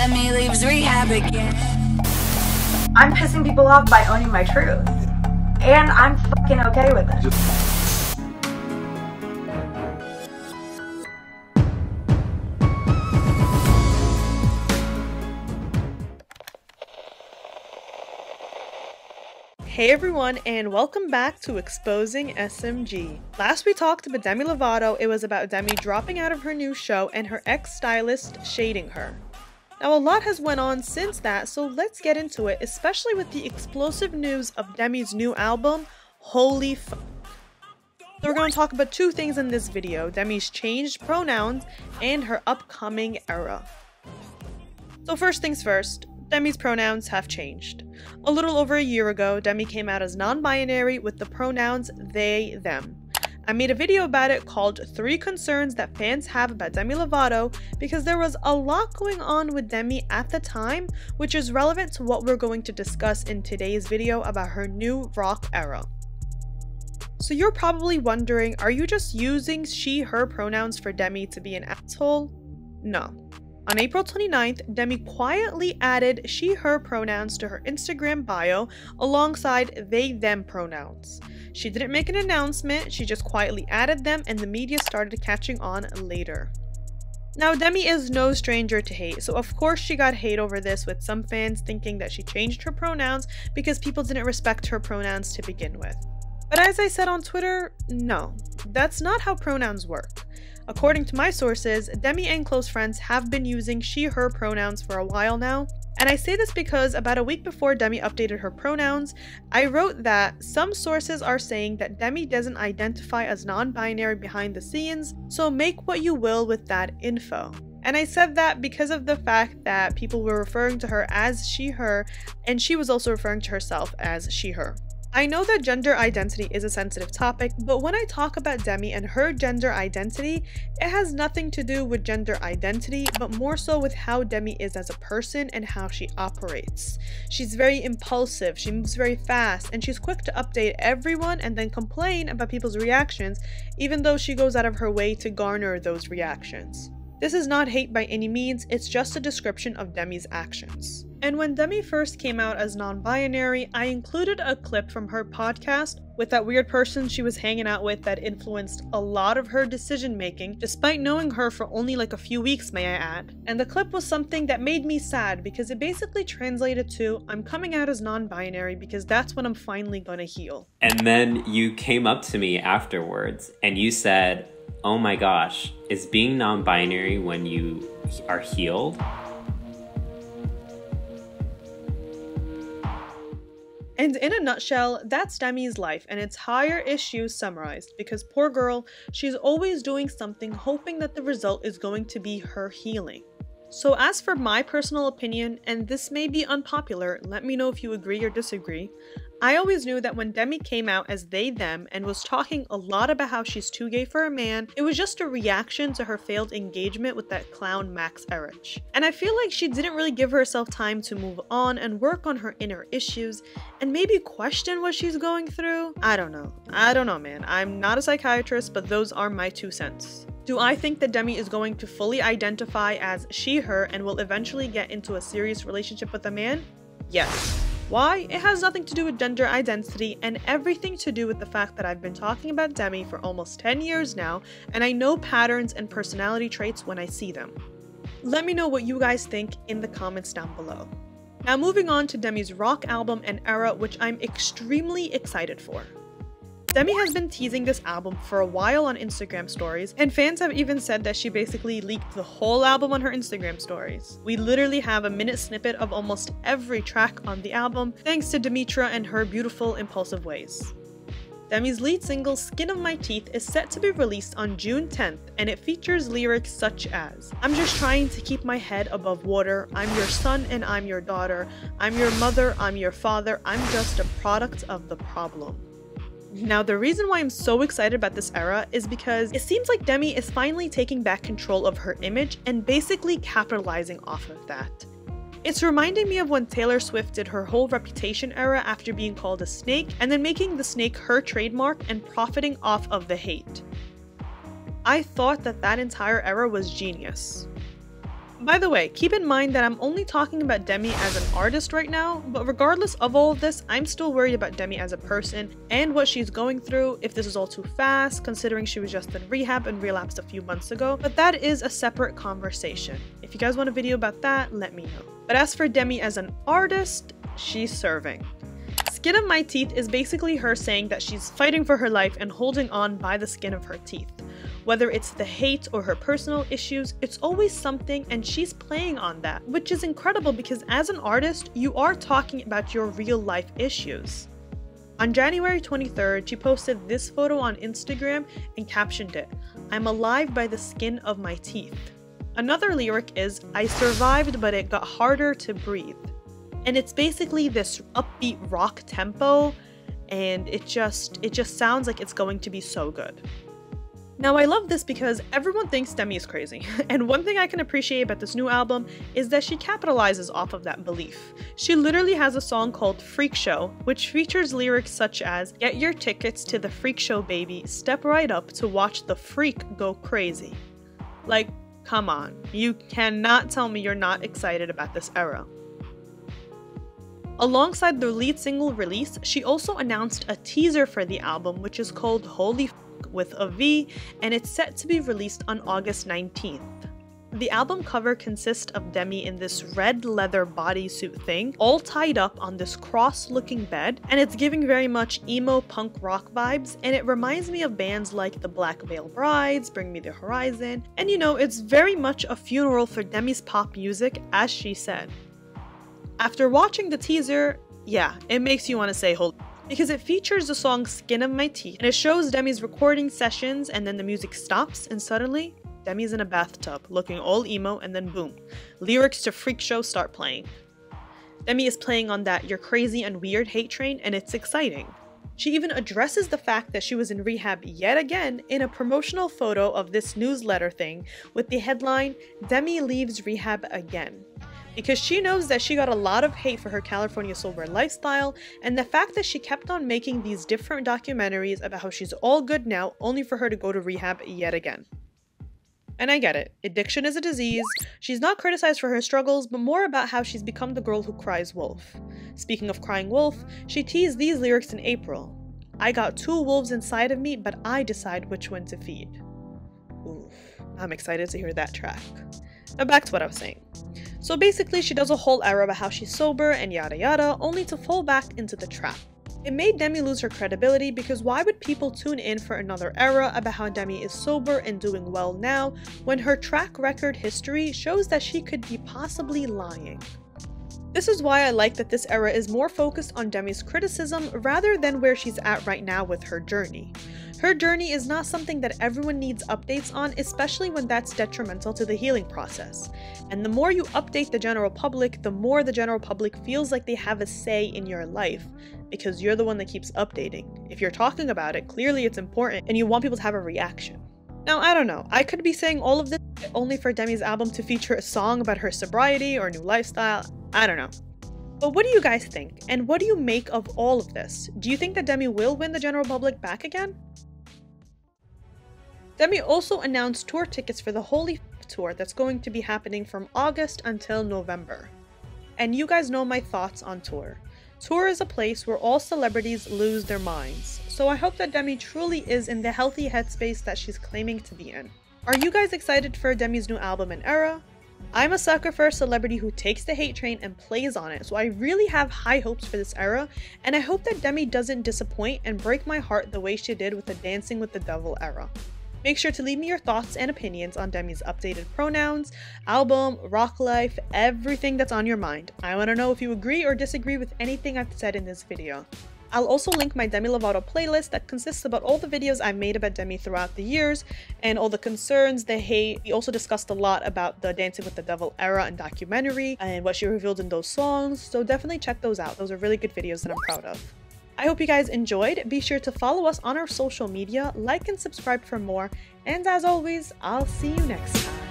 Demi leaves rehab again. I'm pissing people off by owning my truth. And I'm fucking okay with it. Hey everyone, and welcome back to Exposing SMG. Last we talked about Demi Lovato, it was about Demi dropping out of her new show and her ex-stylist shading her. Now a lot has went on since that, so let's get into it, especially with the explosive news of Demi's new album, Holy Fvck. So we're going to talk about two things in this video, Demi's changed pronouns and her upcoming era. So first things first, Demi's pronouns have changed. A little over a year ago, Demi came out as non-binary with the pronouns they, them. I made a video about it called 3 Concerns That Fans Have About Demi Lovato because there was a lot going on with Demi at the time, which is relevant to what we're going to discuss in today's video about her new rock era. So you're probably wondering, are you just using she, her pronouns for Demi to be an asshole? No. On April 29th, Demi quietly added she, her pronouns to her Instagram bio alongside they, them pronouns. She didn't make an announcement, she just quietly added them and the media started catching on later. Now Demi is no stranger to hate, so of course she got hate over this, with some fans thinking that she changed her pronouns because people didn't respect her pronouns to begin with. But as I said on Twitter, no, that's not how pronouns work. According to my sources, Demi and close friends have been using she, her pronouns for a while now. And I say this because about a week before Demi updated her pronouns, I wrote that some sources are saying that Demi doesn't identify as non-binary behind the scenes, so make what you will with that info. And I said that because of the fact that people were referring to her as she, her, and she was also referring to herself as she, her. I know that gender identity is a sensitive topic, but when I talk about Demi and her gender identity, it has nothing to do with gender identity, but more so with how Demi is as a person and how she operates. She's very impulsive, she moves very fast, and she's quick to update everyone and then complain about people's reactions, even though she goes out of her way to garner those reactions. This is not hate by any means, it's just a description of Demi's actions. And when Demi first came out as non-binary, I included a clip from her podcast with that weird person she was hanging out with that influenced a lot of her decision making, despite knowing her for only like a few weeks, may I add. And the clip was something that made me sad because it basically translated to, I'm coming out as non-binary because that's when I'm finally gonna heal. And then you came up to me afterwards and you said, oh my gosh, is being non-binary when you are healed? And in a nutshell, that's Demi's life and its higher issues summarized, because poor girl, she's always doing something hoping that the result is going to be her healing. So as for my personal opinion, and this may be unpopular, let me know if you agree or disagree, I always knew that when Demi came out as they, them, and was talking a lot about how she's too gay for a man, it was just a reaction to her failed engagement with that clown Max Erich. And I feel like she didn't really give herself time to move on and work on her inner issues, and maybe question what she's going through? I don't know man, I'm not a psychiatrist, but those are my 2 cents. Do I think that Demi is going to fully identify as she, her, and will eventually get into a serious relationship with a man? Yes. Why? It has nothing to do with gender identity and everything to do with the fact that I've been talking about Demi for almost 10 years now, and I know patterns and personality traits when I see them. Let me know what you guys think in the comments down below. Now moving on to Demi's rock album and era, which I'm extremely excited for. Demi has been teasing this album for a while on Instagram stories, and fans have even said that she basically leaked the whole album on her Instagram stories. We literally have a minute snippet of almost every track on the album, thanks to Demetra and her beautiful, impulsive ways. Demi's lead single, Skin of My Teeth, is set to be released on June 10th, and it features lyrics such as, I'm just trying to keep my head above water, I'm your son and I'm your daughter, I'm your mother, I'm your father, I'm just a product of the problem. Now, the reason why I'm so excited about this era is because it seems like Demi is finally taking back control of her image and basically capitalizing off of that. It's reminding me of when Taylor Swift did her whole Reputation era after being called a snake and then making the snake her trademark and profiting off of the hate. I thought that entire era was genius. By the way, keep in mind that I'm only talking about Demi as an artist right now, but regardless of all of this, I'm still worried about Demi as a person and what she's going through, if this is all too fast, considering she was just in rehab and relapsed a few months ago, but that is a separate conversation. If you guys want a video about that, let me know. But as for Demi as an artist, she's serving. Skin of My Teeth is basically her saying that she's fighting for her life and holding on by the skin of her teeth. Whether it's the hate or her personal issues, it's always something, and she's playing on that, which is incredible because as an artist, you are talking about your real life issues. On January 23rd, she posted this photo on Instagram and captioned it, "I'm alive by the skin of my teeth." Another lyric is, "I survived but it got harder to breathe." And it's basically this upbeat rock tempo, and it just sounds like it's going to be so good. Now I love this because everyone thinks Demi is crazy, and one thing I can appreciate about this new album is that she capitalizes off of that belief. She literally has a song called Freak Show, which features lyrics such as, "Get your tickets to the freak show, baby, step right up to watch the freak go crazy." Like, come on, you cannot tell me you're not excited about this era. Alongside the lead single release, she also announced a teaser for the album, which is called Holy Fvck with a V, and it's set to be released on August 19th. The album cover consists of Demi in this red leather bodysuit thing, all tied up on this cross-looking bed, and it's giving very much emo punk rock vibes, and it reminds me of bands like the Black Veil Brides, Bring Me the Horizon, and you know, it's very much a funeral for Demi's pop music, as she said. After watching the teaser, yeah, it makes you want to say holy, because it features the song Skin of My Teeth, and it shows Demi's recording sessions, and then the music stops, and suddenly, Demi's in a bathtub, looking all emo, and then boom, lyrics to Freak Show start playing. Demi is playing on that "you're crazy and weird" hate train, and it's exciting. She even addresses the fact that she was in rehab yet again in a promotional photo of this newsletter thing with the headline, "Demi leaves rehab again." Because she knows that she got a lot of hate for her California sober lifestyle, and the fact that she kept on making these different documentaries about how she's all good now only for her to go to rehab yet again. And I get it, addiction is a disease. She's not criticized for her struggles, but more about how she's become the girl who cries wolf. Speaking of crying wolf, she teased these lyrics in April. "I got 2 wolves inside of me, but I decide which one to feed." Oof, I'm excited to hear that track. Now back to what I was saying. So basically, she does a whole era about how she's sober and yada yada, only to fall back into the trap. It made Demi lose her credibility because why would people tune in for another era about how Demi is sober and doing well now when her track record history shows that she could be possibly lying? This is why I like that this era is more focused on Demi's criticism rather than where she's at right now with her journey. Her journey is not something that everyone needs updates on, especially when that's detrimental to the healing process. And the more you update the general public, the more the general public feels like they have a say in your life, because you're the one that keeps updating. If you're talking about it, clearly it's important and you want people to have a reaction. Now, I don't know, I could be saying all of this only for Demi's album to feature a song about her sobriety or new lifestyle, I don't know. But what do you guys think? And what do you make of all of this? Do you think that Demi will win the general public back again? Demi also announced tour tickets for the Holy Fvck tour that's going to be happening from August until November. And you guys know my thoughts on tour. Tour is a place where all celebrities lose their minds, so I hope that Demi truly is in the healthy headspace that she's claiming to be in. Are you guys excited for Demi's new album and era? I'm a sucker for a celebrity who takes the hate train and plays on it, so I really have high hopes for this era, and I hope that Demi doesn't disappoint and break my heart the way she did with the Dancing with the Devil era. Make sure to leave me your thoughts and opinions on Demi's updated pronouns, album, rock life, everything that's on your mind. I want to know if you agree or disagree with anything I've said in this video. I'll also link my Demi Lovato playlist that consists about all the videos I've made about Demi throughout the years and all the concerns, the hate. We also discussed a lot about the Dancing with the Devil era and documentary and what she revealed in those songs, so definitely check those out. Those are really good videos that I'm proud of. I hope you guys enjoyed. Be sure to follow us on our social media, like and subscribe for more, and as always, I'll see you next time.